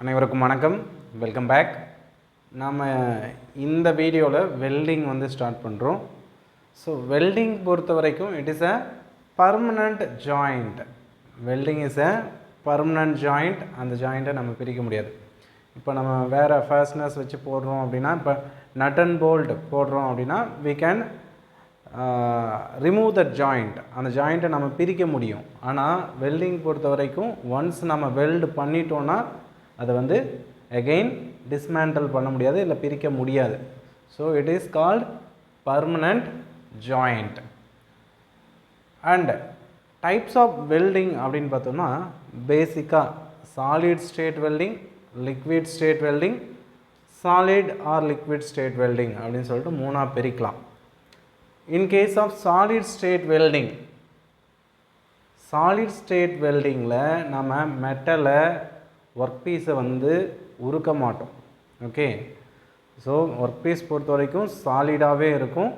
அனைவருக்கும் வணக்கம். Welcome back. நாம் இந்த வீடியோவில் வெல்டிங் ஸ்டார்ட் பண்ணுறோம். ஸோ வெல்டிங் பொறுத்த வரைக்கும் it is a permanent joint. Welding is a permanent joint. அந்த ஜாயிண்ட்டை நம்ம பிரிக்க முடியாது. இப்போ நம்ம வேறு ஃபேஸ்னஸ் வச்சு போடுறோம் அப்படின்னா, இப்போ நட் அண்ட் போல்ட் போடுறோம் அப்படின்னா we can remove that joint. அந்த ஜாயிண்ட்டை நம்ம பிரிக்க முடியும். ஆனால் வெல்டிங் பொறுத்த வரைக்கும் ஒன்ஸ் நம்ம வெல்டு பண்ணிட்டோன்னா அதை அகெயின் டிஸ்மேண்டில் பண்ண முடியாது, இல்லை பிரிக்க முடியாது. So it is called permanent joint. And types of welding அப்படின்னு பார்த்தோம்னா, பேசிக்காக solid state welding, liquid state welding, solid or liquid state welding அப்படின்னு சொல்லிட்டு மூணாக பிரிக்கலாம். In case of solid state welding, solid state வெல்டிங்கில் நம்ம மெட்டலை ஒர்க் பீஸை உருக்க மாட்டோம். ஓகே, ஸோ ஒர்க் பீஸ் பொறுத்த வரைக்கும் சாலிடாகவே இருக்கும்,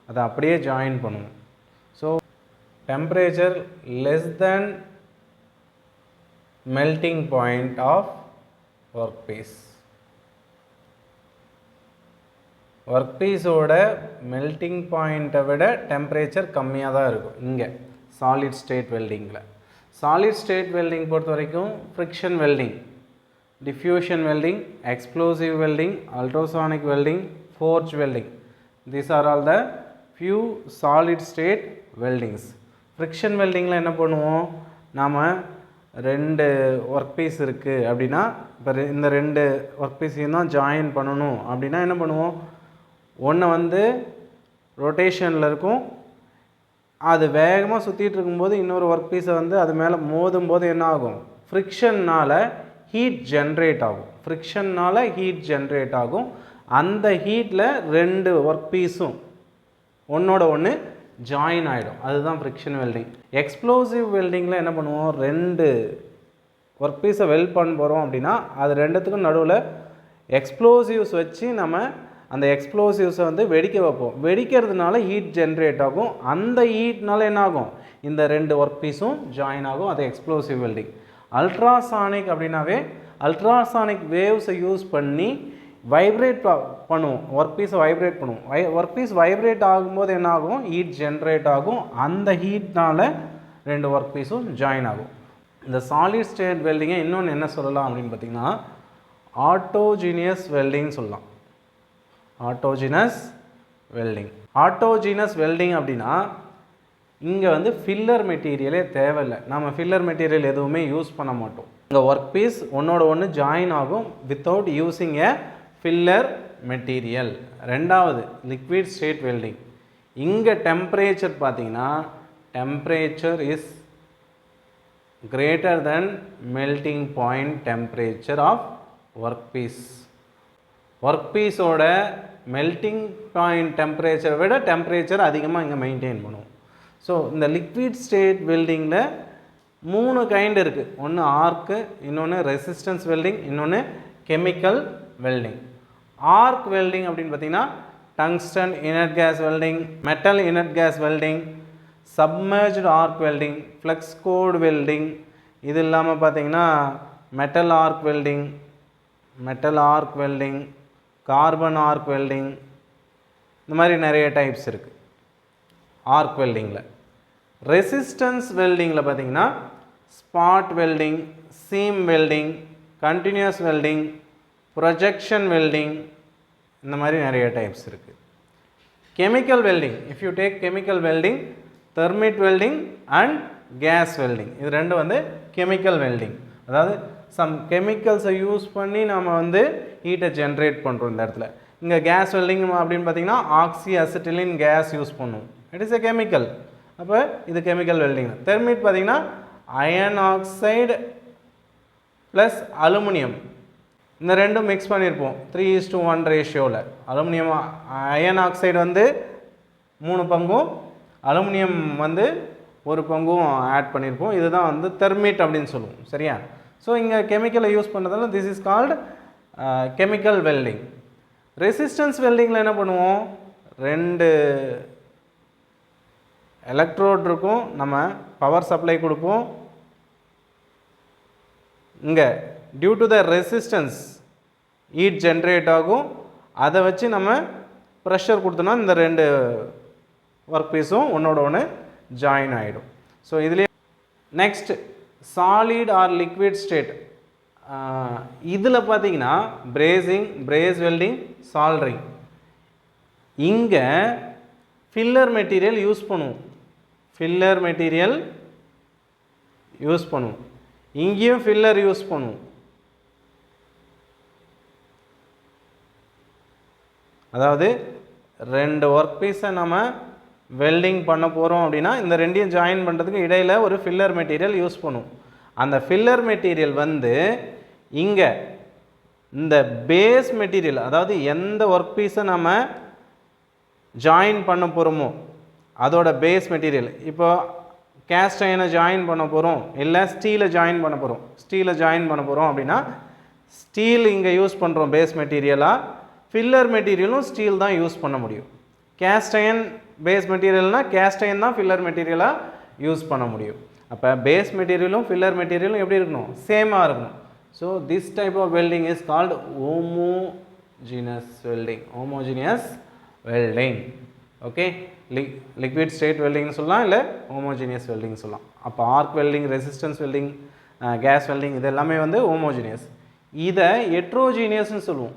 அதை அப்படியே ஜாயின் பண்ணுவோம். So temperature less then melting point of work piece. Work பீஸோட மெல்டிங் பாயிண்ட்டை விட டெம்பரேச்சர் கம்மியாக தான் இருக்கும் இங்கே சாலிட் ஸ்டேட் வெல்டிங்கில். சாலிட் ஸ்டேட் வெல்டிங் பொறுத்த வரைக்கும் friction welding, diffusion welding, explosive welding, ultrasonic welding, forge welding. These are all the few solid state weldings. Friction weldingல என்ன பண்ணுவோம், நாம் ரெண்டு ஒர்க் பீஸ் இருக்குது அப்படின்னா, இப்போ இந்த ரெண்டு ஒர்க் பீஸையும் தான் ஜாயின் பண்ணணும் அப்படின்னா என்ன பண்ணுவோம், ஒன்று ரொட்டேஷனில் இருக்கும், அது வேகமாக சுற்றிட்டு இருக்கும்போது இன்னொரு ஒர்க் பீஸை அது மேலே மோதும் போது என்ன ஆகும், ஃப்ரிக்ஷன்னால் ஹீட் ஜென்ரேட் ஆகும். ஃப்ரிக்ஷன்னால் ஹீட் ஜென்ரேட் ஆகும். அந்த ஹீட்டில் ரெண்டு ஒர்க் பீஸும் ஒன்றோட ஒன்று ஜாயின் ஆகிடும். அதுதான் ஃப்ரிக்ஷன் வெல்டிங். எக்ஸ்ப்ளோசிவ் வெல்டிங்கில் என்ன பண்ணுவோம், ரெண்டு ஒர்க் பீஸை வெல்ட் பண்ண போகிறோம் அப்படின்னா அது ரெண்டுத்துக்கும் நடுவில் எக்ஸ்ப்ளோசிவ்ஸ் வச்சு நம்ம அந்த எக்ஸ்ப்ளோசிவ்ஸை வெடிக்க வைப்போம். வெடிக்கிறதுனால ஹீட் ஜென்ரேட் ஆகும். அந்த ஹீட்னால என்ன ஆகும், இந்த ரெண்டு ஒர்க் பீஸும் ஜாயின் ஆகும். அது எக்ஸ்ப்ளோசிவ் வெல்டிங். அல்ட்ராசானிக் அப்படின்னாவே அல்ட்ராசானிக் வேவ்ஸை யூஸ் பண்ணி வைப்ரேட் பண்ணுவோம், ஒர்க் பீஸை வைப்ரேட் பண்ணுவோம். ஒர்க் பீஸ் வைப்ரேட் ஆகும்போது என்ன ஆகும், ஹீட் ஜென்ரேட் ஆகும். அந்த ஹீட்னால் ரெண்டு ஒர்க் பீஸும் ஜாயின் ஆகும். இந்த சாலிட் ஸ்டேட் வெல்டிங்கை இன்னொன்று என்ன சொல்லலாம் அப்படின்னு பார்த்திங்கன்னா, ஆட்டோஜீனியஸ் வெல்டிங் சொல்லலாம். ஆட்டோஜீனஸ் வெல்டிங். ஆட்டோஜீனஸ் வெல்டிங் அப்படின்னா இங்கே ஃபில்லர் மெட்டீரியலே தேவையில்லை. நம்ம ஃபில்லர் மெட்டீரியல் எதுவுமே யூஸ் பண்ண மாட்டோம். இங்கே ஒர்க் பீஸ் ஒன்றோட ஒன்று ஜாயின் ஆகும் without using a filler material. ரெண்டாவது லிக்விட் ஸ்டேட் வெல்டிங். இங்கே டெம்பரேச்சர் பார்த்திங்கன்னா, temperature is greater then melting point temperature of work piece. Work பீஸோட மெல்டிங் பாயிண்ட் டெம்பரேச்சரை விட டெம்பரேச்சர் அதிகமாக இங்கே மெயின்டைன் பண்ணுவோம். ஸோ இந்த லிக்விட் ஸ்டேட் வெல்டிங்கில் மூணு கைண்ட் இருக்குது. ஒன்று ஆர்க்கு, இன்னொன்று ரெசிஸ்டன்ஸ் வெல்டிங், இன்னொன்று கெமிக்கல் வெல்டிங். ஆர்க் வெல்டிங் அப்படின்னு பார்த்திங்கன்னா tungsten inert gas welding, metal inert gas welding, submerged arc welding, flux coat welding. இது இல்லாமல் பார்த்திங்கன்னா metal arc welding, metal arc welding, carbon arc welding, இந்த மாதிரி நிறைய டைப்ஸ் இருக்குது ஆர்க் வெல்டிங்கில். ரெசிஸ்டன்ஸ் வெல்டிங்கில் பார்த்திங்கன்னா spot welding, seam welding, continuous welding, projection welding, இந்த மாதிரி நிறைய டைப்ஸ் இருக்குது. Chemical welding, if you take chemical welding, thermit welding and gas welding. இது ரெண்டு கெமிக்கல் வெல்டிங். அதாவது சம் கெமிக்கல்ஸை யூஸ் பண்ணி நாம் ஹீட்டை ஜென்ரேட் பண்ணுறோம். இந்த இடத்துல இங்கே கேஸ் வெல்டிங் அப்படின்னு பார்த்திங்கன்னா ஆக்சி அசிட்டிலின் கேஸ் யூஸ் பண்ணுவோம். It is a chemical. அப்போ இது கெமிக்கல் வெல்டிங். தெர்மிட் பார்த்திங்கன்னா அயன் ஆக்சைடு ப்ளஸ் அலுமினியம், இந்த ரெண்டும் மிக்ஸ் பண்ணியிருப்போம் 3:1 ரேஷியோவில். அலுமினியம் அயன் ஆக்சைடு 3 பங்கும், அலுமினியம் 1 பங்கும் ஆட் பண்ணியிருப்போம். இதுதான் தெர்மிட் அப்படின்னு சொல்லுவோம். சரியா? ஸோ இங்கே கெமிக்கலை யூஸ் பண்ணுறதால this is called chemical welding. Resistance வெல்டிங்கில் என்ன பண்ணுவோம், ரெண்டு எலக்ட்ரோட் இருக்கும், நம்ம பவர் சப்ளை கொடுப்போம். இங்கே due to the resistance heat generate ஆகும். அதை வச்சு நம்ம ப்ரெஷர் கொடுத்தோன்னா இந்த ரெண்டு ஒர்க் பீஸும் ஒன்றோட ஒன்று ஜாயின் ஆகிடும். ஸோ இதுலேயே next solid or liquid state. இதில் பார்த்தீங்கன்னா பிரேஸ் வெல்டிங், சால்ட்ரிங். இங்கே ஃபில்லர் மெட்டீரியல் யூஸ் பண்ணுவோம். இங்கேயும் ஃபில்லர் யூஸ் பண்ணுவோம். அதாவது ரெண்டு ஒர்க் பீஸை நம்ம வெல்டிங் பண்ண போகிறோம் அப்படின்னா இந்த ரெண்டையும் ஜாயின் பண்ணுறதுக்கு இடையில் ஒரு ஃபில்லர் மெட்டீரியல் யூஸ் பண்ணுவோம். அந்த ஃபில்லர் மெட்டீரியல் வந்து இங்கே இந்த பேஸ் மெட்டீரியல், அதாவது எந்த ஒர்க் பீஸை நம்ம ஜாயின் பண்ண போகிறோமோ அதோட பேஸ் மெட்டீரியல். இப்போ கேஸ்ட் அயனை ஜாயின் பண்ண போகிறோம், இல்லை ஸ்டீலை ஜாயின் பண்ண போகிறோம் அப்படின்னா ஸ்டீல் இங்கே யூஸ் பண்ணுறோம் பேஸ் மெட்டீரியலாக. ஃபில்லர் மெட்டீரியலும் ஸ்டீல் தான் யூஸ் பண்ண முடியும். கேஸ்ட் அயன் பேஸ் மெட்டீரியல்னால் கேஸ்ட் அயன் தான் ஃபில்லர் மெட்டீரியலாக யூஸ் பண்ண முடியும். அப்போ பேஸ் மெட்டீரியலும் ஃபில்லர் மெட்டீரியலும் எப்படி இருக்கணும்? சேமாக இருக்கணும். So this type of welding is called homogeneous welding. Okay, liquid state வெல்டிங்னு சொல்லலாம், இல்லை ஹோமோஜீனியஸ் வெல்டிங் சொல்லலாம். அப்போ arc welding, resistance welding, gas welding இது எல்லாமே வந்து ஹோமோஜீனியஸ். இதை ஹெட்ரோஜீனியஸ்னு சொல்லுவோம்.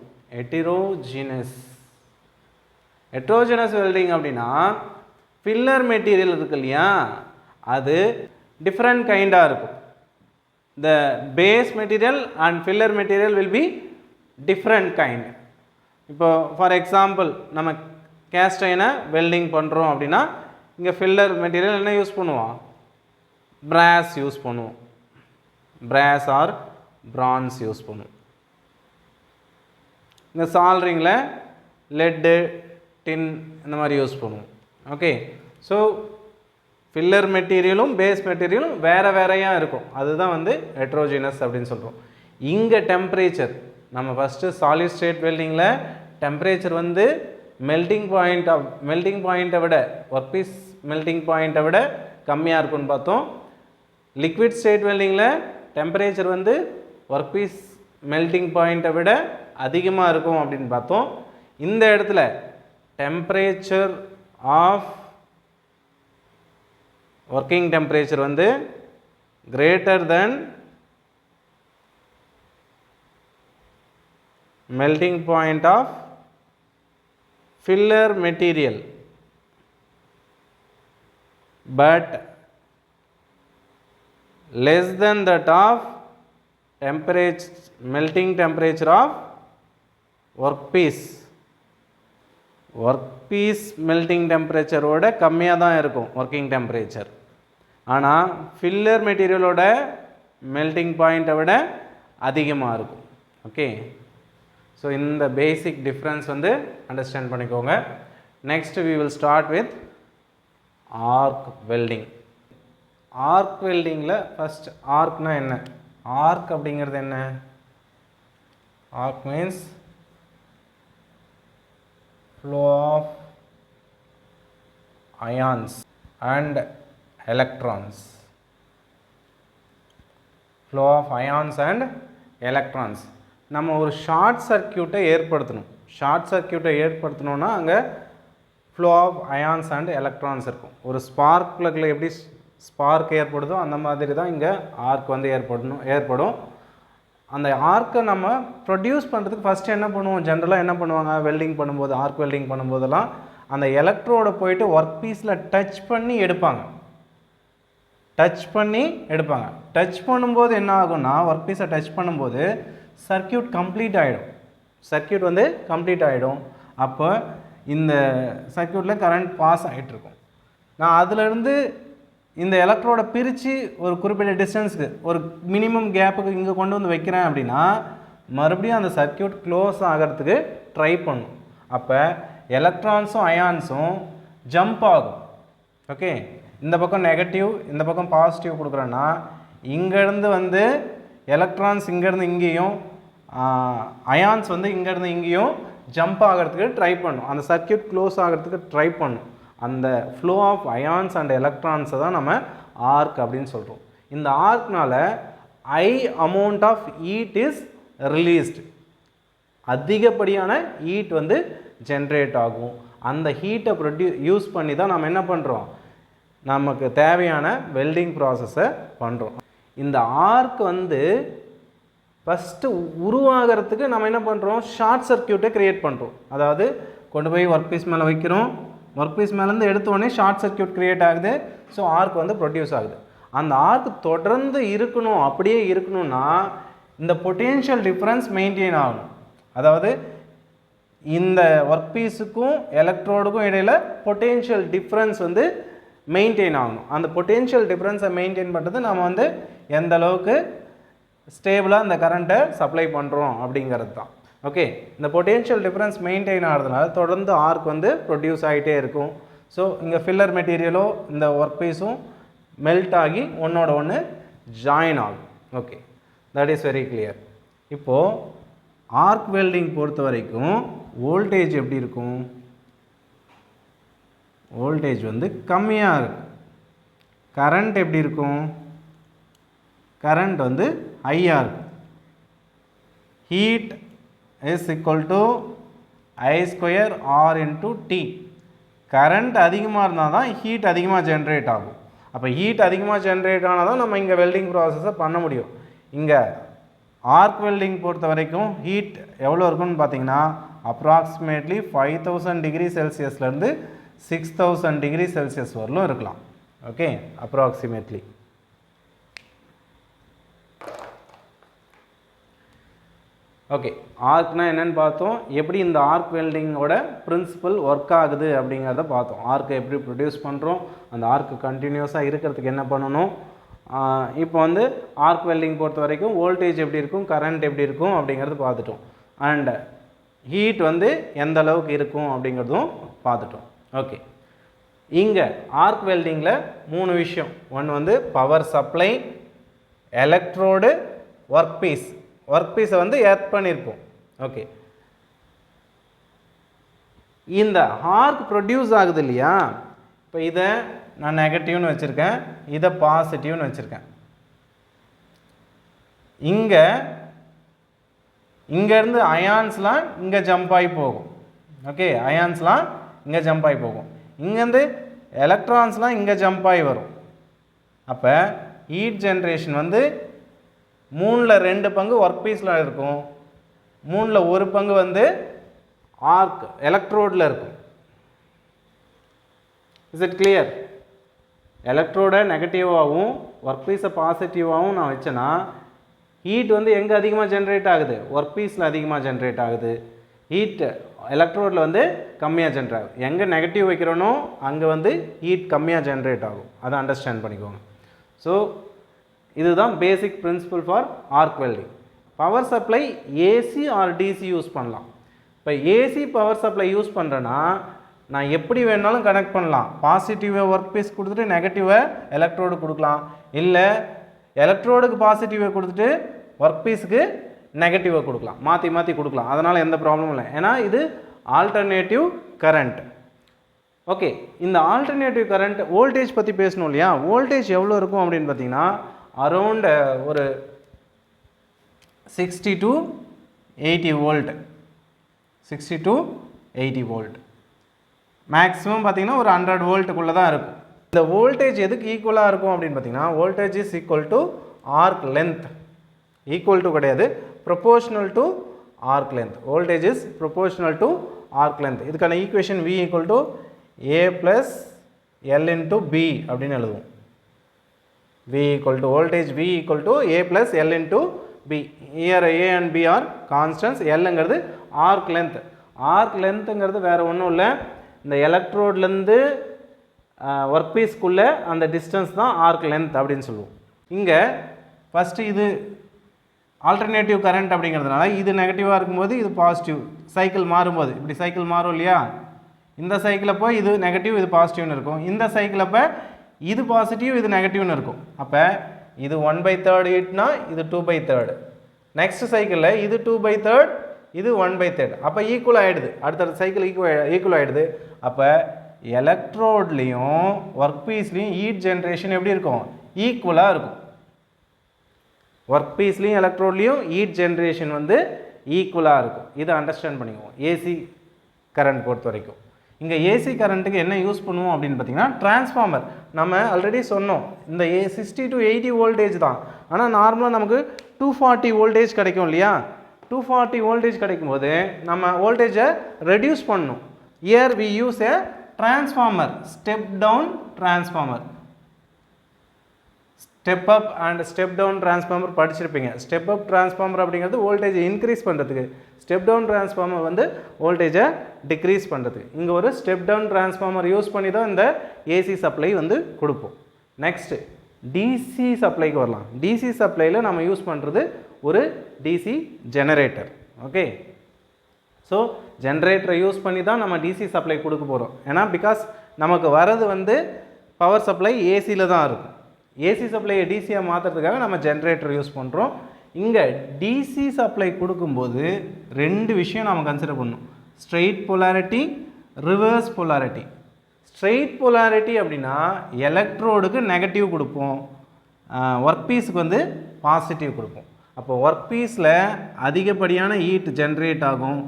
ஹெட்ரோஜீனியஸ் வெல்டிங் அப்படின்னா ஃபில்லர் மெட்டீரியல் இருக்கு இல்லையா, அது டிஃப்ரெண்ட் கைண்டாக இருக்கும். The base material and filler material will be different kind. இப்போ ஃபார் எக்ஸாம்பிள் நம்ம கேஸ்ட் அயனை வெல்டிங் பண்ணுறோம் அப்படின்னா இங்கே ஃபில்லர் மெட்டீரியல் என்ன யூஸ் பண்ணுவோம்? பிராஸ் யூஸ் பண்ணுவோம். பிராஸ் ஆர் பிரான்ஸ் யூஸ் பண்ணுவோம். இந்த சால்ட்ரிங்கில் லெட்டு, டின் இந்த மாதிரி யூஸ் பண்ணுவோம். ஓகே, ஸோ ஃபில்லர் மெட்டீரியலும் பேஸ் மெட்டீரியலும் வேறையாக இருக்கும். அதுதான் வந்து ஹெட்ரோஜீனஸ் அப்படின்னு சொல்கிறோம். இங்கே டெம்பரேச்சர் நம்ம ஃபஸ்ட்டு சாலிட் ஸ்டேட் வெல்டிங்கில் டெம்பரேச்சர் வந்து மெல்டிங் பாயிண்ட்டை விட, ஒர்க் பீஸ் மெல்டிங் பாயிண்ட்டை விட கம்மியாக இருக்குன்னு பார்த்தோம். லிக்விட் ஸ்டேட் வெல்டிங்கில் டெம்பரேச்சர் வந்து ஒர்க் பீஸ் மெல்டிங் பாயிண்ட்டை விட அதிகமாக இருக்கும் அப்படின்னு பார்த்தோம். இந்த இடத்துல டெம்பரேச்சர் ஆஃப் ஒர்க்கிங் டெம்பரேச்சர் வந்து greater than melting point of filler material, but less than that of melting temperature of workpiece. workpiece melting temperature ஓட கம்மியாக தான் இருக்கும் working temperature. ஆனால் filler material ஓட melting point விட அதிகமாக இருக்கும். ஓகே, ஸோ இந்த பேசிக் டிஃப்ரென்ஸ் வந்து அண்டர்ஸ்டாண்ட் பண்ணிக்கோங்க. Next we will start with arc welding. Arc வெல்டிங்கில் ஃபஸ்ட் ஆர்க்னா என்ன? ஆர்க் அப்படிங்கிறது என்ன? Arc means flow of ions and electrons. flow of ions and electrons. நம்ம ஒரு ஷார்ட் சர்க்யூட்டை ஏற்படுத்தணும். ஷார்ட் சர்க்யூட்டை ஏற்படுத்தணும்னா அங்கே flow of ions and electrons இருக்கும். ஒரு ஸ்பார்க் ப்ளக்கில் எப்படி ஸ்பார்க் ஏற்படுதோ அந்த மாதிரி தான் இங்கே ஆர்க் வந்து ஏற்படும். அந்த ஆர்க்கை நம்ம ப்ரொடியூஸ் பண்ணுறதுக்கு ஃபஸ்ட்டு என்ன பண்ணுவோம்? ஜென்ரலாக என்ன பண்ணுவாங்க? வெல்டிங் பண்ணும்போது, ஆர்க் வெல்டிங் பண்ணும்போதெல்லாம் அந்த எலக்ட்ரோடை போயிட்டு ஒர்க் பீஸில் டச் பண்ணி எடுப்பாங்க. டச் பண்ணும்போது என்ன ஆகும்னா, ஒர்க் பீஸை டச் பண்ணும்போது சர்க்யூட் கம்ப்ளீட் ஆகிடும். அப்போ இந்த சர்க்யூட்டில் கரண்ட் பாஸ் ஆகிட்டுருக்கும். நான் அதிலிருந்து இந்த எலக்ட்ரோடை பிரித்து ஒரு குறிப்பிட்ட டிஸ்டன்ஸுக்கு, ஒரு மினிமம் கேப்புக்கு இங்கே கொண்டு வந்து வைக்கிறேன் அப்படின்னா மறுபடியும் அந்த சர்க்யூட் க்ளோஸ் ஆகிறதுக்கு ட்ரை பண்ணும். அப்போ எலக்ட்ரான்ஸும் அயான்ஸும் ஜம்ப் ஆகும். ஓகே, இந்த பக்கம் நெகட்டிவ், இந்த பக்கம் பாசிட்டிவ் கொடுக்குறேன்னா இங்கேருந்து வந்து எலக்ட்ரான்ஸ் இங்கேருந்து இங்கேயும், அயான்ஸ் வந்து இங்கேருந்து இங்கேயும் ஜம்ப் ஆகிறதுக்கு ட்ரை பண்ணும். அந்த சர்க்யூட் க்ளோஸ் ஆகிறதுக்கு ட்ரை பண்ணும். அந்த ஃப்ளோ ஆஃப் அயான்ஸ் அண்ட் எலக்ட்ரான்ஸை தான் நம்ம ஆர்க் அப்படின்னு சொல்கிறோம். இந்த ஆர்க்னால் high amount of heat is released. அதிகப்படியான ஹீட் வந்து ஜென்ரேட் ஆகும். அந்த ஹீட்டை யூஸ் பண்ணி தான் நம்ம என்ன பண்ணுறோம், நமக்கு தேவையான வெல்டிங் ப்ராசஸை பண்ணுறோம். இந்த ஆர்க் வந்து ஃபஸ்ட்டு உருவாகிறதுக்கு நம்ம என்ன பண்ணுறோம், ஷார்ட் சர்க்கியூட்டை க்ரியேட் பண்ணுறோம். அதாவது கொண்டு போய் ஒர்க் பீஸ் மேலே வைக்கிறோம், ஒர்க் பீஸ் மேலேருந்து எடுத்தோடனே ஷார்ட் சர்க்கியூட் க்ரியேட் ஆகுது. ஸோ ஆர்க் வந்து ப்ரொடியூஸ் ஆகுது. அந்த ஆர்க் தொடர்ந்து இருக்கணும், அப்படியே இருக்கணும்னா இந்த பொட்டென்ஷியல் டிஃப்ரென்ஸ் மெயின்டைன் ஆகணும். அதாவது இந்த ஒர்க் பீஸுக்கும் எலக்ட்ரோடுக்கும் இடையில் பொட்டென்ஷியல் டிஃப்ரென்ஸ் வந்து மெயின்டைன் ஆகணும். அந்த பொட்டென்ஷியல் டிஃப்ரென்ஸை மெயின்டைன் பண்ணுறது நம்ம வந்து எந்த அளவுக்கு ஸ்டேபிளாக இந்த கரண்ட்டை சப்ளை பண்ணுறோம் அப்படிங்கிறது தான். ஓகே, இந்த பொட்டென்ஷியல் டிஃப்ரென்ஸ் மெயின்டைன் ஆகிறதுனால தொடர்ந்து ஆர்க் வந்து ப்ரொடியூஸ் ஆகிட்டே இருக்கும். ஸோ இங்கே ஃபில்லர் மெட்டீரியலோ இந்த ஒர்க் பீஸும் மெல்ட் ஆகி ஒன்றோட ஒன்று ஜாயின் ஆகும். Okay, that is very clear. இப்போது ஆர்க் வெல்டிங் பொறுத்த வரைக்கும் வோல்டேஜ் எப்படி இருக்கும், வோல்டேஜ் வந்து கம்மியாக இருக்கும். கரண்ட் எப்படி இருக்கும், கரண்ட் வந்து ஹையாக இருக்கும். Heat is equal to I square R into T. Current அதிகமாக இருந்தால் தான் ஹீட் அதிகமாக ஜென்ரேட் ஆகும். அப்போ ஹீட் அதிகமாக ஜென்ரேட் ஆனால் தான் நம்ம இங்கே வெல்டிங் ப்ராசஸை பண்ண முடியும். இங்கே ஆர்க் வெல்டிங் பொறுத்த வரைக்கும் ஹீட் எவ்வளோ இருக்குன்னு பார்த்தீங்கன்னா அப்ராக்சிமேட்லி 5000 டிகிரி செல்சியஸ்லேருந்து 6000 டிகிரி செல்சியஸ் வரலும் இருக்கலாம். Okay, approximately. ஓகே, ஆர்க்னா என்னென்னு பார்த்தோம், எப்படி இந்த ஆர்க் வெல்டிங்கோட பிரின்சிபல் ஒர்க் ஆகுது அப்படிங்கிறத பார்த்தோம். ஆர்க்கை எப்படி ப்ரொடியூஸ் பண்ணுறோம், அந்த ஆர்க்கு கண்டினியூஸாக இருக்கிறதுக்கு என்ன பண்ணணும். இப்போ வந்து ஆர்க் வெல்டிங் பொறுத்த வரைக்கும் வோல்டேஜ் எப்படி இருக்கும், கரண்ட் எப்படி இருக்கும் அப்படிங்கிறது பார்த்துட்டோம். அண்ட் ஹீட் வந்து எந்த அளவுக்கு இருக்கும் அப்படிங்கிறதும் பார்த்துட்டோம். ஓகே, இங்கே ஆர்க் வெல்டிங்கில் 3 விஷயம். ஒன்று வந்து power supply, electrode, work piece. Work பீஸை வந்து எர்த் பண்ணியிருப்போம். ஓகே, இந்த ஆர்க் ப்ரொடியூஸ் ஆகுது இல்லையா, இப்போ இதை நான் நெகட்டிவ்னு வச்சுருக்கேன், இதை பாசிட்டிவ்னு வச்சுருக்கேன். இங்கேருந்து அயான்ஸ்லாம் இங்கே ஜம்ப் ஆகி போகும். ஓகே, அயான்ஸ்லாம் இங்கே ஜம்ப் ஆகி போகும். இங்கேருந்து எலக்ட்ரான்ஸ்லாம் இங்கே ஜம்ப் ஆகி வரும். அப்போ ஹீட் ஜென்ரேஷன் வந்து 3/2 பங்கு ஒர்க் பீஸில் இருக்கும், 1/3 பங்கு வந்து ஆர்க் எலக்ட்ரோடில் இருக்கும். Is it clear? எலக்ட்ரோடை நெகட்டிவாகவும் ஒர்க் பீஸை பாசிட்டிவாகவும் நான் வச்சேன்னா ஹீட் வந்து எங்கே அதிகமாக ஜென்ரேட் ஆகுது, ஒர்க் பீஸில் அதிகமாக ஜென்ரேட் ஆகுது. ஹீட் எலக்ட்ரோடில் வந்து கம்மியாக ஜென்ரேட் ஆகும். எங்கே நெகட்டிவ் வைக்கிறோனோ அங்கே வந்து ஹீட் கம்மியாக ஜென்ரேட் ஆகும். அதை அண்டர்ஸ்டாண்ட் பண்ணிக்கோங்க. ஸோ இதுதான் basic principle for arc welding. Power supply AC or DC use பண்ணலாம். இப்போ ஏசி பவர் சப்ளை யூஸ் பண்ணுறேன்னா நான் எப்படி வேணாலும் கனெக்ட் பண்ணலாம். பாசிட்டிவை ஒர்க் பீஸ் கொடுத்துட்டு நெகட்டிவை எலக்ட்ரோடு கொடுக்கலாம், இல்லை எலக்ட்ரோடுக்கு பாசிட்டிவை கொடுத்துட்டு ஒர்க் பீஸுக்கு நெகட்டிவை கொடுக்கலாம், மாற்றி மாற்றி கொடுக்கலாம். அதனால் எந்த ப்ராப்ளமும் இல்லை, ஏன்னா இது ஆல்டர்னேட்டிவ் கரண்ட். ஓகே, இந்த ஆல்டர்னேட்டிவ் கரண்ட் வோல்டேஜ் பற்றி பேசணும் இல்லையா. வோல்டேஜ் எவ்வளோ இருக்கும் அப்படின்னு பார்த்தீங்கன்னா அரௌண்ட் ஒரு 60 to 80 volt, 60 to 80 volt. Maximum பார்த்தீங்கன்னா ஒரு 100 வோல்ட்டுக்குள்ளே தான் இருக்கும். இந்த வோல்டேஜ் எதுக்கு ஈக்குவலாக இருக்கும் அப்படின்னு பார்த்தீங்கன்னா voltage is equal to arc length. Equal to கிடையாது, proportional to arc length. Voltage is proportional to arc length. இதுக்கான equation V equal to A + L × B அப்படின்னு எழுதுவோம். V equal to voltage V equal to A plus L into B. Here A and B are constants. Lங்கிறது arc length. Arc lengthங்கிறது வேறு ஒன்றும் இல்லை, இந்த எலக்ட்ரோட்லேருந்து work பீஸ்க்குள்ளே அந்த distance தான் arc length அப்படின்னு சொல்லுவோம். இங்கே ஃபஸ்ட்டு இது ஆல்டர்னேட்டிவ் கரண்ட் அப்படிங்கிறதுனால இது நெகட்டிவாக இருக்கும்போது இது பாசிட்டிவ். சைக்கிள் மாறும்போது இப்படி சைக்கிள் மாறும் இல்லையா, இந்த சைக்கிளப்போ இது நெகட்டிவ் இது பாசிட்டிவ்னு இருக்கும், இந்த சைக்கிளப்போ இது பாசிட்டிவ் இது நெகட்டிவ்னு இருக்கும். அப்போ இது 1/3 ஹீட்னா இது 2/3. நெக்ஸ்ட் சைக்கிளில் இது 2/3 இது 1/3. அப்போ ஈக்குவல் ஆகிடுது, அடுத்தடுத்த சைக்கிள் ஈக்குவல் ஆகிடுது. அப்போ எலக்ட்ரோட்லேயும் ஒர்க் பீஸ்லேயும் ஹீட் ஜென்ரேஷன் எப்படி இருக்கும், ஈக்குவலாக இருக்கும். ஒர்க் பீஸ்லேயும் எலக்ட்ரோட்லேயும் ஹீட் ஜென்ரேஷன் வந்து ஈக்குவலாக இருக்கும். இதை அண்டர்ஸ்டாண்ட் பண்ணிக்குவோம் ஏசி கரண்ட் பொறுத்த வரைக்கும். இங்கே ஏசி கரண்ட்டுக்கு என்ன யூஸ் பண்ணுவோம் அப்படின்னு பார்த்தீங்கன்னா டிரான்ஸ்ஃபார்மர். நம்ம ஆல்ரெடி சொன்னோம் இந்த 60 to 80 வோல்டேஜ் தான். ஆனால் நார்மலாக நமக்கு 240 வோல்டேஜ் கிடைக்கும் இல்லையா? 240 வோல்டேஜ் கிடைக்கும் போது நம்ம வோல்டேஜை ரெடியூஸ் பண்ணணும். Here we use a transformer, step down transformer. Step up and step down transformer படிச்சிருப்பீங்க. ஸ்டெப் அப் டிரான்ஸ்ஃபார்மர் அப்படிங்கிறது வோல்டேஜை இன்க்ரீஸ் பண்ணுறதுக்கு, ஸ்டெப் டவுன் டிரான்ஸ்ஃபார்மர் வந்து வோல்டேஜை டிக்ரீஸ் பண்ணுறதுக்கு. இங்கே ஒரு ஸ்டெப் டவுன் டிரான்ஸ்ஃபார்மர் யூஸ் பண்ணி தான் இந்த ஏசி சப்ளை வந்து கொடுப்போம். நெக்ஸ்ட்டு டிசி சப்ளைக்கு வரலாம். டிசி சப்ளையில் நம்ம யூஸ் பண்ணுறது ஒரு டிசி ஜெனரேட்டர். ஓகே, ஸோ ஜென்ரேட்டரை யூஸ் பண்ணி தான் நம்ம டிசி சப்ளை கொடுக்க போகிறோம். ஏன்னா பிகாஸ் நமக்கு வரது வந்து பவர் சப்ளை ஏசியில் தான் இருக்கும். ஏசி சப்ளையை டிசியாக மாற்றுறதுக்காக நம்ம ஜென்ரேட்டர் யூஸ் பண்ணுறோம். இங்கே டிசி சப்ளை கொடுக்கும்போது ரெண்டு விஷயம் நம்ம கன்சிடர் பண்ணணும். Straight polarity, reverse polarity. Straight polarity அப்படின்னா எலக்ட்ரோடுக்கு நெகட்டிவ் கொடுப்போம், ஒர்க் பீஸுக்கு வந்து பாசிட்டிவ் கொடுப்போம். அப்போ ஒர்க் பீஸில் அதிகப்படியான ஹீட் ஜென்ரேட் ஆகும்,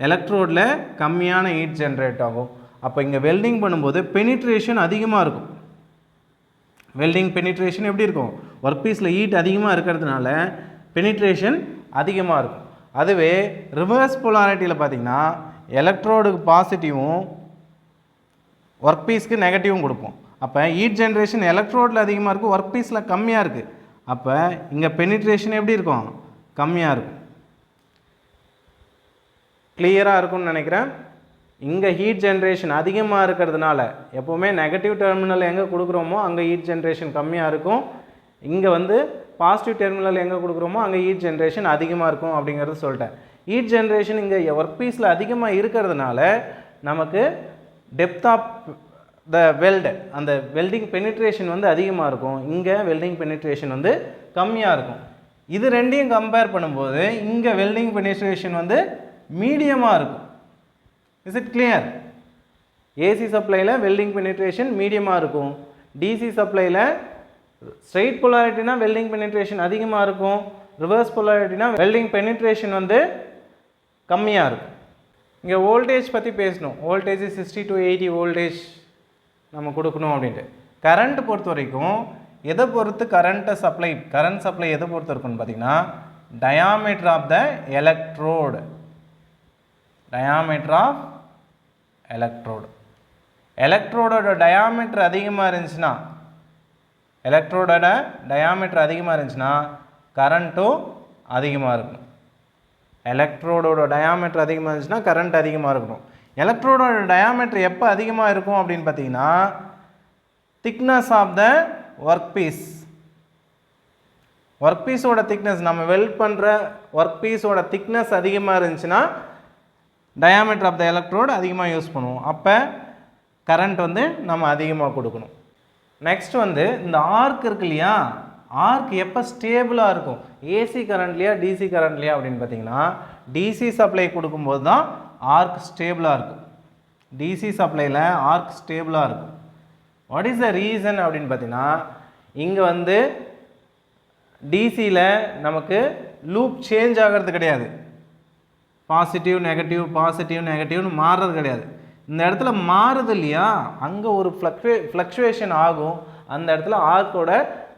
எலக்ட்ரோடில் கம்மியான ஹீட் ஜென்ரேட் ஆகும். அப்போ இங்கே வெல்டிங் பண்ணும்போது பெனிட்ரேஷன் அதிகமாக இருக்கும். வெல்டிங் பெனிட்ரேஷன் எப்படி இருக்கும்? ஒர்க் பீஸில் ஹீட் அதிகமாக இருக்கிறதுனால பெனிட்ரேஷன் அதிகமாக இருக்கும். அதுவே ரிவர்ஸ் போலாரிட்டியில் பார்த்திங்கன்னா எலக்ட்ரோடுக்கு பாசிட்டிவும் ஒர்க் பீஸ்க்கு நெகட்டிவும் கொடுப்போம். அப்போ ஹீட் ஜென்ரேஷன் எலக்ட்ரோடில் அதிகமாக இருக்கும், ஒர்க் பீஸில் கம்மியாக இருக்குது. அப்போ இங்கே பெனிட்ரேஷன் எப்படி இருக்கும்? கம்மியாக இருக்கும். கிளியராக இருக்கும்னு நினைக்கிறேன். இங்கே ஹீட் ஜென்ரேஷன் அதிகமாக இருக்கிறதுனால எப்போவுமே நெகட்டிவ் டெர்மினல் எங்கே கொடுக்குறோமோ அங்கே ஹீட் ஜென்ரேஷன் கம்மியாக இருக்கும். இங்கே வந்து பாசிட்டிவ் டெர்மினல் எங்கே கொடுக்குறோமோ அங்கே ஹீட் ஜென்ரேஷன் அதிகமாக இருக்கும் அப்படிங்கிறது சொல்லிட்டேன். ஹீட் ஜென்ரேஷன் இங்கே ஒர்க் பீஸில் அதிகமாக இருக்கிறதுனால நமக்கு டெப்த் ஆஃப் த வெல்டு, அந்த வெல்டிங் பெனிட்ரேஷன் வந்து அதிகமாக இருக்கும். இங்கே வெல்டிங் பெனிட்ரேஷன் வந்து கம்மியாக இருக்கும். இது ரெண்டையும் கம்பேர் பண்ணும்போது இங்கே வெல்டிங் பெனிட்ரேஷன் வந்து மீடியமாக இருக்கும். Is it clear? ஏசி சப்ளையில் வெல்டிங் பெனிட்ரேஷன் மீடியமாக இருக்கும். டிசி சப்ளையில் ஸ்ட்ரெயிட் போலாரிட்டினா வெல்டிங் பெனிட்ரேஷன் அதிகமாக இருக்கும், ரிவர்ஸ் போலாரிட்டினா வெல்டிங் பெனிட்ரேஷன் வந்து கம்மியாக இருக்கும். இங்கே வோல்டேஜ் பற்றி பேசணும். வோல்டேஜ் 60 to 80 வோல்டேஜ் நம்ம கொடுக்கணும் அப்படின்ட்டு. கரண்ட் பொறுத்த வரைக்கும் எதை பொறுத்து கரண்ட் சப்ளை எதை பொறுத்து இருக்குன்னு பார்த்தீங்கன்னா diameter of the electrode. Diameter of electrode. எலக்ட்ரோடோட டயாமீட்டர் அதிகமாக இருந்துச்சுன்னா கரண்ட்டும் அதிகமாக இருக்கும். எலக்ட்ரோடோட டயாமீட்டர் அதிகமாக இருந்துச்சுன்னா கரண்ட் அதிகமாக இருக்கணும். எலக்ட்ரோடோட டயாமீட்டர் எப்போ அதிகமாக இருக்கும் அப்படின்னு பார்த்தீங்கன்னா thickness of the work piece. Work பீஸோட திக்னஸ், நம்ம வெல்ட் பண்ணுற ஒர்க் பீஸோட திக்னஸ் அதிகமாக இருந்துச்சுன்னா டயாமீட்டர் ஆஃப் த எலக்ட்ரோடு அதிகமாக யூஸ் பண்ணுவோம். அப்போ கரண்ட் வந்து நம்ம அதிகமாக கொடுக்கணும். நெக்ஸ்ட் வந்து இந்த ஆர்க் இருக்கு இல்லையா, ஆர்க் எப்போ ஸ்டேபிளாக இருக்கும்? ஏசி கரண்ட்லையா டிசி கரண்ட்லையா அப்படின்னு பார்த்தீங்கன்னா டிசி சப்ளை கொடுக்கும்போது தான் ஆர்க் ஸ்டேபிளாக இருக்கும். டிசி சப்ளையில் ஆர்க் ஸ்டேபிளாக இருக்கும். வாட் இஸ் த ரீசன் அப்படின்னு பார்த்தீங்கன்னா இங்கே வந்து டிசியில் நமக்கு லூப் சேஞ்ச் ஆகிறது கிடையாது. பாசிட்டிவ் நெகட்டிவ்னு மாறுறது கிடையாது. இந்த இடத்துல மாறுது இல்லையா, அங்கே ஒரு ஃப்ளக்சுவேஷன் ஆகும். அந்த இடத்துல ஆர்க்கோட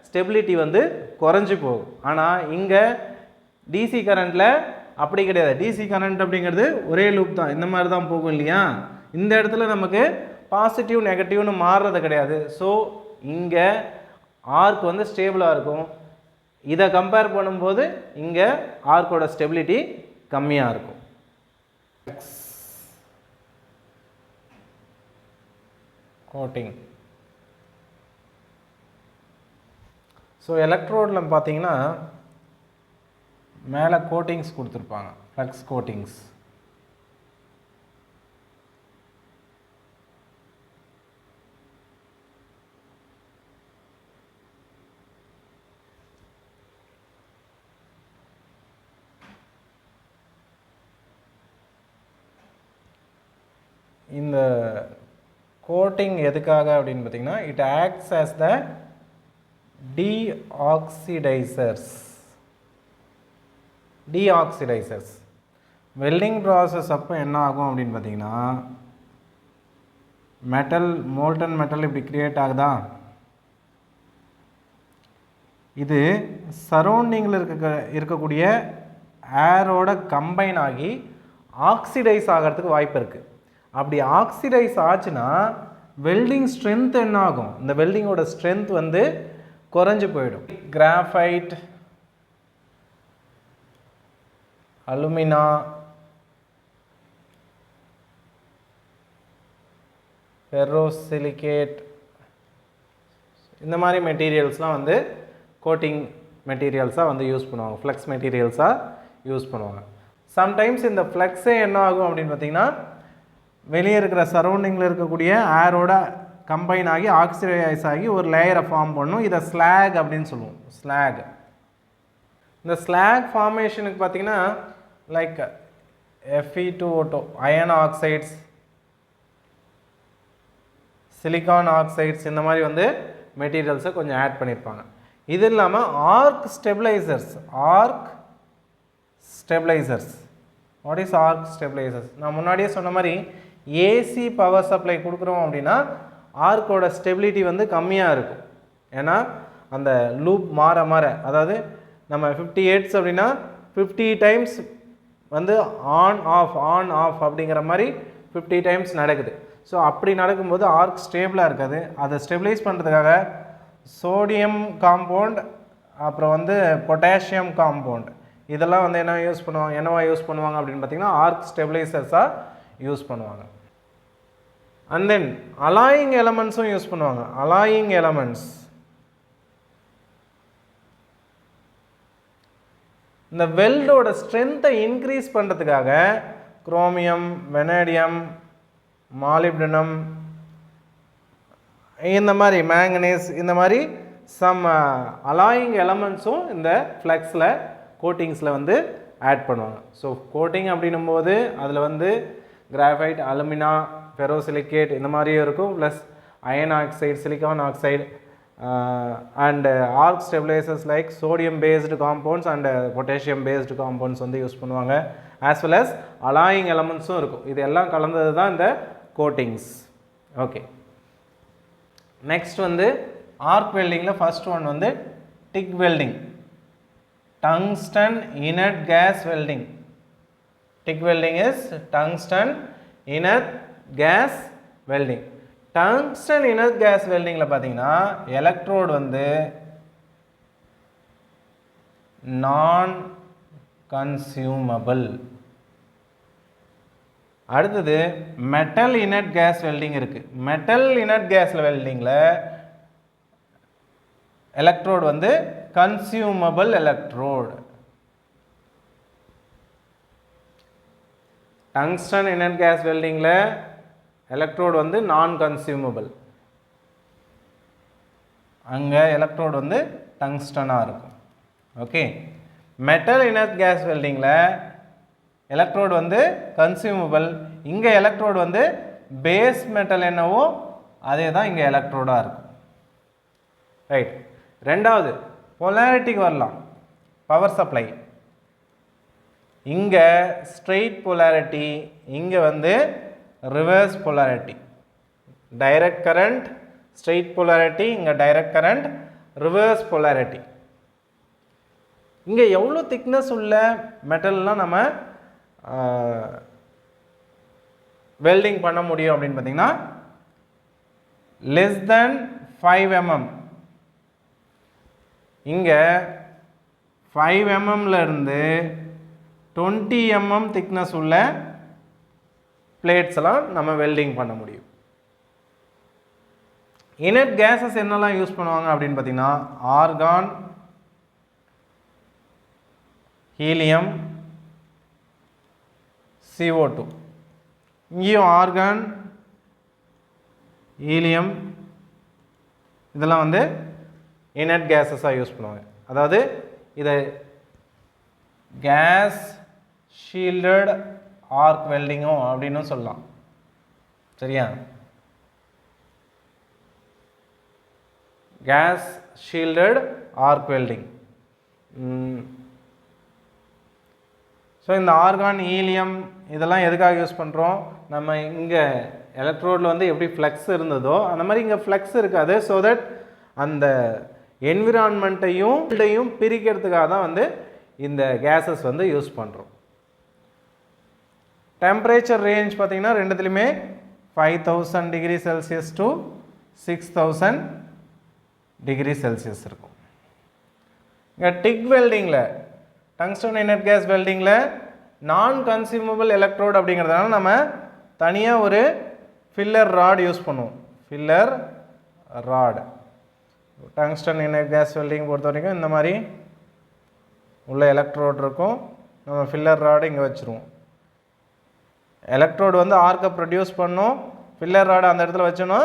ஸ்டெபிலிட்டி வந்து குறைஞ்சி போகும். ஆனால் இங்கே டிசி கரண்ட்டில் அப்படி கிடையாது. டிசி கரண்ட் அப்படிங்கிறது ஒரே லூப் தான், இந்த மாதிரி தான் போகும் இல்லையா. இந்த இடத்துல நமக்கு பாசிட்டிவ் நெகட்டிவ்னு மாறுறது கிடையாது. ஸோ இங்கே ஆர்க் வந்து ஸ்டேபிளாக இருக்கும். இதை கம்பேர் பண்ணும்போது இங்கே ஆர்க்கோட ஸ்டெபிலிட்டி கம்மியாக இருக்கும். கோட்டிங். ஸோ எலக்ட்ரோடில் பார்த்தீங்கன்னா மேலே கோட்டிங்ஸ் கொடுத்துருப்பாங்க, ஃப்ளக்ஸ் கோட்டிங்ஸ். இந்த கோட்டிங் எதுக்காக அப்படின்னு பார்த்தீங்கன்னா it acts as the deoxidisers. Deoxidisers. Welding process அப்போ என்ன ஆகும் அப்படின்னு பார்த்தீங்கன்னா, மெட்டல் மோல்டன் மெட்டல் இப்படி கிரியேட் ஆகுதா, இது சரௌண்டிங்கில் இருக்கக்கூடிய ஏரோட கம்பைன் ஆகி ஆக்சிடைஸ் ஆகிறதுக்கு வாய்ப்பு இருக்குது. அப்படி ஆக்சிடைஸ் ஆச்சுன்னா வெல்டிங் ஸ்ட்ரென்த் என்ன ஆகும், இந்த வெல்டிங்கோட ஸ்ட்ரென்த் வந்து குறைஞ்சு போயிடும். கிராஃபைட், அலுமினா, ஃபெரோசிலிகேட், இந்த மாதிரி மெட்டீரியல்ஸ்லாம் வந்து கோட்டிங் மெட்டீரியல்ஸாக வந்து யூஸ் பண்ணுவாங்க, ஃப்ளெக்ஸ் மெட்டீரியல்ஸாக யூஸ் பண்ணுவாங்க. சம்டைம்ஸ் இந்த ஃப்ளெக்ஸே என்ன ஆகும் அப்படின்னு பார்த்திங்கன்னா, வெளியே இருக்கிற சரௌண்டிங்கில் இருக்கக்கூடிய ஏரோட கம்பைன் ஆகி ஆக்சிடைஸ் ஆகி ஒரு லேயரை ஃபார்ம் பண்ணும். இதை ஸ்லாக் அப்படின்னு சொல்லுவோம். ஸ்லாக். இந்த ஸ்லாக் ஃபார்மேஷனுக்கு பார்த்திங்கன்னா like Fe2O2, iron oxides, silicon oxides, இந்த மாதிரி வந்து மெட்டீரியல்ஸை கொஞ்சம் ஆட் பண்ணியிருப்பாங்க. இது இல்லாமல் arc stabilisers. What is arc stabilisers? நான் முன்னாடியே சொன்ன மாதிரி ஏசி பவர் சப்ளை கொடுக்குறோம் அப்படின்னா ஆர்க்கோட ஸ்டெபிலிட்டி வந்து கம்மியாக இருக்கும். ஏன்னா அந்த லூப் மாற அதாவது நம்ம 50 Hz அப்படின்னா 50 டைம்ஸ் வந்து ஆன் ஆஃப் அப்படிங்கிற மாதிரி 50 டைம்ஸ் நடக்குது. ஸோ அப்படி நடக்கும்போது ஆர்க் ஸ்டேபிளாக இருக்காது. அதை ஸ்டெபிளைஸ் பண்ணுறதுக்காக சோடியம் காம்பவுண்ட், அப்புறம் வந்து பொட்டாசியம் காம்பவுண்ட், இதெல்லாம் வந்து என்னவா யூஸ் பண்ணுவாங்க அப்படின்னு பார்த்தீங்கன்னா ஆர்க் ஸ்டெபிளைசர்ஸாக யூஸ் பண்ணுவாங்க. அண்ட் தென் அலாயிங் எலமெண்ட்ஸும் யூஸ் பண்ணுவாங்க. அலாயிங் எலமெண்ட்ஸ் இந்த வெல்டோட ஸ்ட்ரென்த்தை இன்க்ரீஸ் பண்ணுறதுக்காக குரோமியம், வெனேடியம், மாலிப்டினம், இந்த மாதிரி மேங்கனீஸ், இந்த மாதிரி சம் அலாயிங் எலமெண்ட்ஸும் இந்த ஃப்ளெக்ஸில் கோட்டிங்ஸில் வந்து ஆட் பண்ணுவாங்க. ஸோ கோட்டிங் அப்படின்னும் போது அதில் வந்து கிராஃபைட், அலுமினா, ஃபெரோசிலிகேட் இந்த மாதிரியும் இருக்கும், plus iron oxide, silicon oxide and arc stabilisers like sodium based compounds and potassium based compounds வந்து யூஸ் பண்ணுவாங்க. ஆஸ் வெல் அஸ் அலாயிங் எலமெண்ட்ஸும் இருக்கும். இது எல்லாம் கலந்தது தான் இந்த கோட்டிங்ஸ். ஓகே, நெக்ஸ்ட் வந்து ஆர்க் வெல்டிங்கில் ஃபர்ஸ்ட் ஒன் வந்து TIG welding, tungsten inert gas welding. TIG welding is tungsten inert gas welding. Tungsten inert gas வெல்டிங்கில் பார்த்தீங்கன்னா எலக்ட்ரோடு வந்து நான் கன்சியூமபிள். அடுத்தது மெட்டல் இனர்ட் கேஸ் வெல்டிங் இருக்குது. மெட்டல் இனர்ட் கேஸ் வெல்டிங்கில் electrode வந்து consumable electrode. Tungsten inert gas வெல்டிங்கில் electrode வந்து non consumable. அங்கே எலக்ட்ரோடு வந்து டங்ஸ்டனாக இருக்கும். ஓகே, மெட்டல் இனர்ட் கேஸ் வெல்டிங்கில் எலக்ட்ரோடு வந்து கன்சியூமபிள். இங்கே எலக்ட்ரோடு வந்து பேஸ் மெட்டல் என்னவோ அதே தான் இங்கே எலக்ட்ரோடாக இருக்கும். ரைட். ரெண்டாவது பொலாரிட்டிக்கு வரலாம். பவர் சப்ளை, இங்கே ஸ்ட்ரெயிட் பொலாரிட்டி, இங்கே வந்து reverse polarity. Direct current straight polarity, இங்கே டைரக்ட் கரண்ட் ரிவர்ஸ் பொலாரிட்டி. இங்கே எவ்வளோ திக்னஸ் உள்ள மெட்டல்லாம் நம்ம வெல்டிங் பண்ண முடியும் அப்படின்னு பார்த்தீங்கன்னா லெஸ் தென் 5 mm. இங்கே 5 mm இருந்து 20 mm திக்னஸ் உள்ள பிளேட்ஸ் எல்லாம் நம்ம வெல்டிங் பண்ண முடியும். இனர்ட் கேஸஸ் என்னெல்லாம் யூஸ் பண்ணுவாங்க அப்படின்னு பார்த்தீங்கன்னா ஆர்கான், ஹீலியம், CO2. இங்கேயும் ஆர்கான், ஹீலியம் இதெல்லாம் வந்து இனர்ட் கேஸஸாக யூஸ் பண்ணுவாங்க. அதாவது இதை கேஸ் ஷீல்டட் ஆர்க் வெல்டிங்கும் அப்படின்னு சொல்லலாம். சரியா? Gas shielded arc welding. So இந்த ஆர்கான் ஹீலியம் இதெல்லாம் எதுக்காக யூஸ் பண்ணுறோம்? நம்ம இங்கே எலக்ட்ரோடில் வந்து எப்படி ஃப்ளக்ஸ் இருந்ததோ அந்த மாதிரி இங்கே ஃப்ளக்ஸ் இருக்காது. ஸோ தட் அந்த என்விரான்மெண்ட்டையும் பிரிக்கிறதுக்காக தான் வந்து இந்த கேஸஸ் வந்து யூஸ் பண்ணுறோம். டெம்பரேச்சர் ரேஞ்ச் பார்த்திங்கன்னா ரெண்டுத்துலையுமே 5000 degree Celsius to 6000 degree Celsius இருக்கும். இங்கே டிக் வெல்டிங்கில், டங்ஸ்டன் இனர்ட் கேஸ் வெல்டிங்கில் நான் கன்சியூமபிள் எலக்ட்ரோடு அப்படிங்கிறதுனால நம்ம தனியாக ஒரு ஃபில்லர் ராட் யூஸ் பண்ணுவோம். Filler rod tungsten inert gas welding பொறுத்த வரைக்கும் இந்த மாதிரி உள்ள எலக்ட்ரோடு இருக்கும். நம்ம ஃபில்லர் ராடு இங்கே வச்சுருவோம். எலக்ட்ரோடு வந்து ஆர்க்கை ப்ரொடியூஸ் பண்ணோம், ஃபில்லர் ராடு அந்த இடத்துல வச்சோன்னா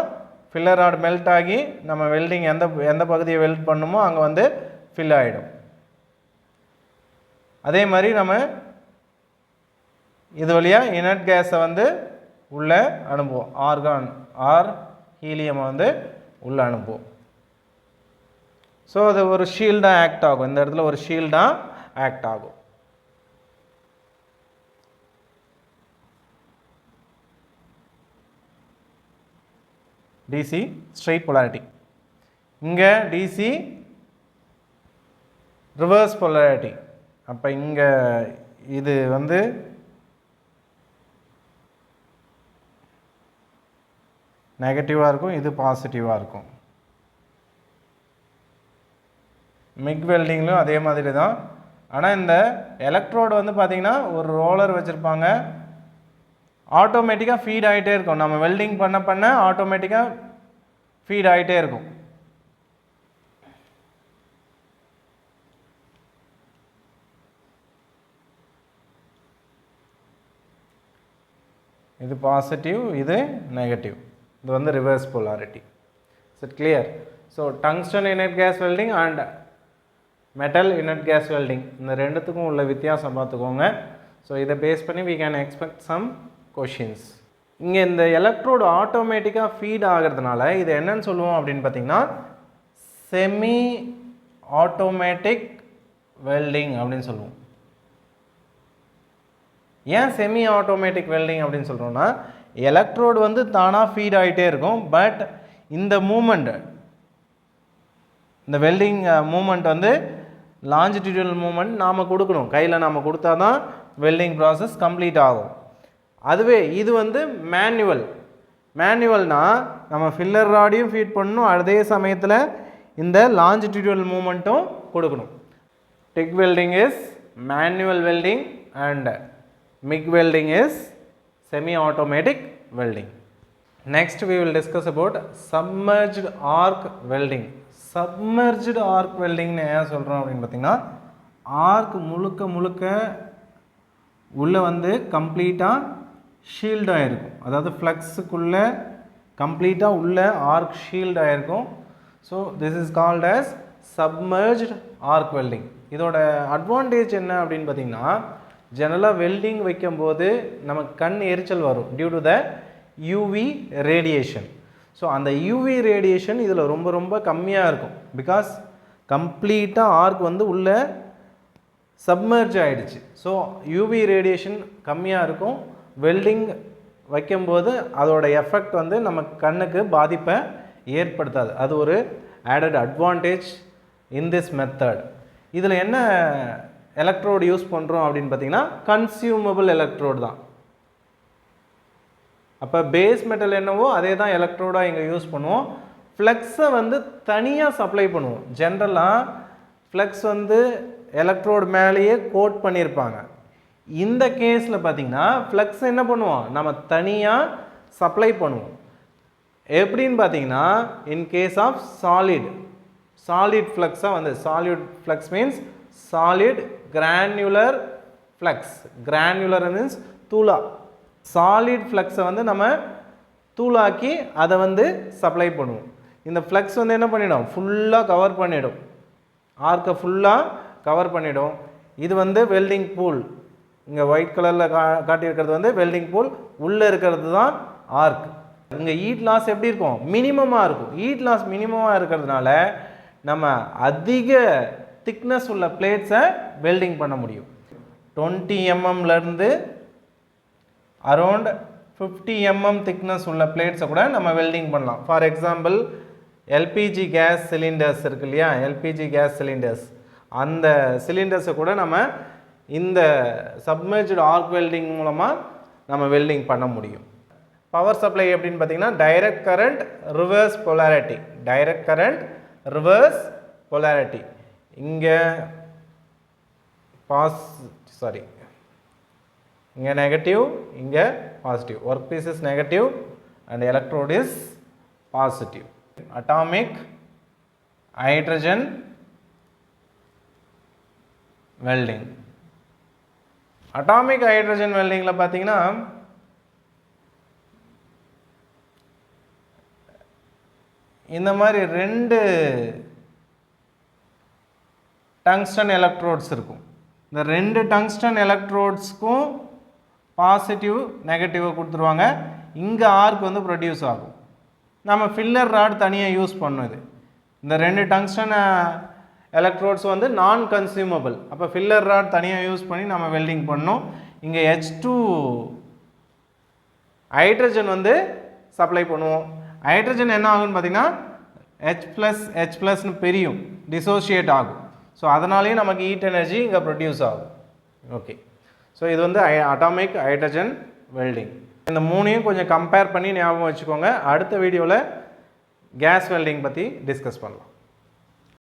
ஃபில்லர் ராடு மெல்ட் ஆகி நம்ம வெல்டிங் எந்த பகுதியை வெல்ட் பண்ணுமோ அங்கே வந்து ஃபில் ஆகிடும். அதே மாதிரி நம்ம இது வழியாக இனர்ட் கேஸை வந்து உள்ளே அனுப்புவோம். ஆர்கான் ஆர் ஹீலியமை வந்து உள்ளே அனுப்புவோம். ஸோ அது ஒரு ஷீல்டாக ஆக்ட் ஆகும். இந்த இடத்துல ஒரு ஷீல்டாக ஆக்ட் ஆகும். டிசி ஸ்ட்ரெயிட் பொலாரிட்டி, இங்கே டிசி ரிவர்ஸ் பொலாரிட்டி. அப்போ இங்கே இது வந்து நெகட்டிவாக இருக்கும், இது பாசிட்டிவாக இருக்கும். மிக் வெல்டிங்லையும் அதே மாதிரி தான். ஆனால் இந்த எலக்ட்ரோடு வந்து பார்த்திங்கன்னா ஒரு ரோலர் வச்சுருப்பாங்க, ஆட்டோமேட்டிக்காக ஃபீட் ஆகிட்டே இருக்கும். நம்ம வெல்டிங் பண்ண ஆட்டோமேட்டிக்காக ஃபீட் ஆகிட்டே இருக்கும். இது பாசிட்டிவ், இது நெகட்டிவ். இது வந்து reverse polarity. Is it clear? So tungsten inert gas welding and metal inert gas welding இந்த ரெண்டுத்துக்கும் உள்ள வித்தியாசம் பார்த்துக்கோங்க. ஸோ இதை பேஸ் பண்ணி we can expect some questions. இங்கே இந்த எலக்ட்ரோடு ஆட்டோமேட்டிக்காக ஃபீட் ஆகிறதுனால இது என்னன்னு சொல்லுவோம் அப்படின்னு பார்த்தீங்கன்னா செமி ஆட்டோமேட்டிக் வெல்டிங் அப்படின்னு சொல்லுவோம். ஏன் செமி ஆட்டோமேட்டிக் வெல்டிங் அப்படின்னு சொல்கிறோன்னா, எலக்ட்ரோடு வந்து தானாக ஃபீட் ஆகிட்டே இருக்கும். பட் இந்த மூமெண்ட், இந்த வெல்டிங் மூமெண்ட் வந்து லாஞ்சிடியூடல் மூமெண்ட் நாம் கொடுக்கணும். கையில் நாம் கொடுத்தா தான் வெல்டிங் ப்ராசஸ் கம்ப்ளீட் ஆகும். அதுவே இது வந்து மேனுவல்னால் நம்ம ஃபில்லர் ராடையும் ஃபீட் பண்ணணும், அதே சமயத்தில் இந்த லாஞ்சிடியூடல் மூமெண்ட்டும் கொடுக்கணும். Tick welding is manual welding and MIG welding is semi-automatic welding. Next we will discuss about submerged arc welding. Submerged arc welding னு ஏன் சொல்கிறோம் அப்படின்னு பார்த்தீங்கன்னா, ஆர்க் முழுக்க உள்ளே வந்து கம்ப்ளீட்டாக ஷீல்டாக இருக்கும். அதாவது ஃப்ளக்ஸுக்குள்ளே கம்ப்ளீட்டாக உள்ளே ஆர்க் ஷீல்டாக இருக்கும். So this is called as submerged arc welding. இதோட அட்வான்டேஜ் என்ன அப்படின்னு பார்த்தீங்கன்னா, ஜெனரலாக வெல்டிங் வைக்கும்போது நமக்கு கண் எரிச்சல் வரும் due to the UV radiation. So அந்த யூவி ரேடியேஷன் இதில் ரொம்ப கம்மியாக இருக்கும். பிகாஸ் கம்ப்ளீட்டாக ஆர்க் வந்து உள்ளே சப்மர்ஜ் ஆகிடுச்சு. ஸோ யூவி ரேடியேஷன் கம்மியாக இருக்கும். வெல்டிங் வைக்கும்போது அதோட எஃபெக்ட் வந்து நம்ம கண்ணுக்கு பாதிப்பை ஏற்படுத்தாது. அது ஒரு added advantage in this method. இதில் என்ன எலக்ட்ரோடு யூஸ் பண்ணுறோம் அப்படின்னு பார்த்தீங்கன்னா, கன்சியூமபிள் எலக்ட்ரோடு தான். அப்போ பேஸ் மெட்டல் என்னவோ அதே தான் எலக்ட்ரோடாக இங்கே யூஸ் பண்ணுவோம். ஃப்ளக்ஸை வந்து தனியாக சப்ளை பண்ணுவோம். ஜென்ரலாக ஃப்ளக்ஸ் வந்து எலக்ட்ரோடு மேலேயே கோட் பண்ணியிருப்பாங்க. இந்த கேஸில் பார்த்திங்கன்னா ஃப்ளக்ஸ் என்ன பண்ணுவோம், நம்ம தனியாக சப்ளை பண்ணுவோம். எப்படின்னு பார்த்தீங்கன்னா, இன் கேஸ் ஆஃப் சாலிட் ஃப்ளக்ஸாக வந்து, solid flux means solid granular flux. Granular means தூளா. சாலிட் ஃப்ளக்ஸை வந்து நம்ம தூளாக்கி அதை வந்து சப்ளை பண்ணுவோம். இந்த ஃப்ளக்ஸ் வந்து என்ன பண்ணிடும், ஃபுல்லாக கவர் பண்ணிடும், ஆர்க்கை ஃபுல்லாக கவர் பண்ணிடும். இது வந்து வெல்டிங் பூல். இங்கே ஒயிட் கலரில் காட்டியிருக்கிறது வந்து வெல்டிங் பூல், உள்ளே இருக்கிறது தான் ஆர்க். இங்கே ஹீட் லாஸ் எப்படி இருக்கும், மினிமமாக இருக்கும். ஹீட் லாஸ் மினிமமாக இருக்கிறதுனால நம்ம அதிக திக்னஸ் உள்ள பிளேட்ஸை வெல்டிங் பண்ண முடியும். 20 mmலேருந்து அரௌண்ட் 50 mm திக்னஸ் உள்ள பிளேட்ஸை கூட நம்ம வெல்டிங் பண்ணலாம். For example LPG gas cylinders இருக்கு இல்லையா, எல்பிஜி கேஸ் சிலிண்டர்ஸ், அந்த சிலிண்டர்ஸை கூட நம்ம இந்த சப்மெர்ஜ்டு ஆர்க் வெல்டிங் மூலமாக நம்ம வெல்டிங் பண்ண முடியும். பவர் சப்ளை எப்படின்னு பார்த்தீங்கன்னா direct current reverse polarity, direct current reverse polarity. இங்கே இங்கே நெகட்டிவ், இங்கே positive. Work piece is negative and electrode is positive. Atomic hydrogen welding. Atomic hydrogen வெல்டிங்கில் பார்த்தீங்கன்னா இந்த மாதிரி 2 டங்ஸ்டன் எலக்ட்ரோட்ஸ் இருக்கும். இந்த 2 டங்ஸ்டன் எலக்ட்ரோட்ஸ்க்கும் பாசிட்டிவ் நெகட்டிவை கொடுத்துருவாங்க. இங்கே ஆர்க் வந்து ப்ரொடியூஸ் ஆகும். நம்ம ஃபில்லர் ராட் தனியாக யூஸ் பண்ணுது. இந்த 2 டங்ஸ்டன் எலக்ட்ரோட்ஸ் வந்து நான் கன்சியூமபிள். அப்போ ஃபில்லர் ராட் தனியாக யூஸ் பண்ணி நம்ம வெல்டிங் பண்ணோம். இங்கே H2 ஹைட்ரஜன் வந்து சப்ளை பண்ணுவோம். ஹைட்ரஜன் என்ன ஆகும்னு பார்த்தீங்கன்னா H+H+னு பிரியும், டிசோசியேட் ஆகும். ஸோ அதனாலேயும் நமக்கு ஹீட் எனர்ஜி இங்கே ப்ரொடியூஸ் ஆகும். ஓகே, ஸோ இது வந்து அட்டாமிக் ஹைட்ரஜன் வெல்டிங். இந்த 3ஐயும் கொஞ்சம் கம்பேர் பண்ணி ஞாபகம் வச்சுக்கோங்க. அடுத்த வீடியோவில் கேஸ் வெல்டிங் பற்றி டிஸ்கஸ் பண்ணலாம்.